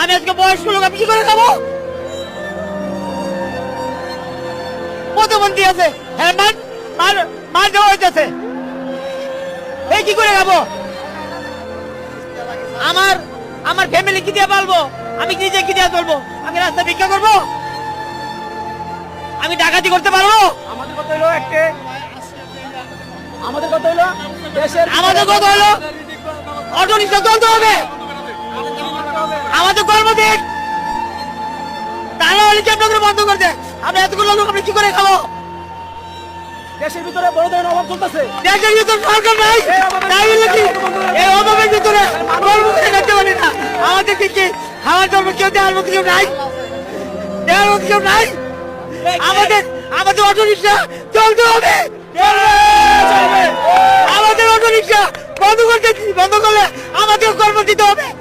আমি আজকে বয়স্ক লোক, আমি কি করে খাবো? প্রতিবন্ধী আছে, হ্যাঁ মার দেওয়া হইতেছে, এই কি করে খাবো? আমার ফ্যামিলি কি দিয়ে পালবো? আমি নিজে কি দিয়ে চলবো? আমি রাস্তা ভিক্ষা করবো? আমি ডাকাতি করতে পারবো? আমাদের কথা হলো দেশের আমাদের কথা হলো অটো রিক্সা চলতে হবে, আমাদের কর্মদিন, তারা হলে কি আপনাদের বন্ধ করতে? আমরা এতগুলো লোক আমরা কি করে খাবো? দেশের ভিতরে বড় ধরনের অভাব চলতেছে। দেশের ভিতর সরকার নাই, তাই বলে কি এই অভাবের ভিতরে কর্ম করে করতে পারি না? আমাদের কি খাওয়ার জন্য কেউ দেওয়ার মতো কেউ নাই? দেওয়ার মতো কেউ নাই? আমাদের অটো রিক্সা চলতে হবে, আমাদের অটো রিক্সা বন্ধ করলে আমাদের কর্ম দিতে হবে।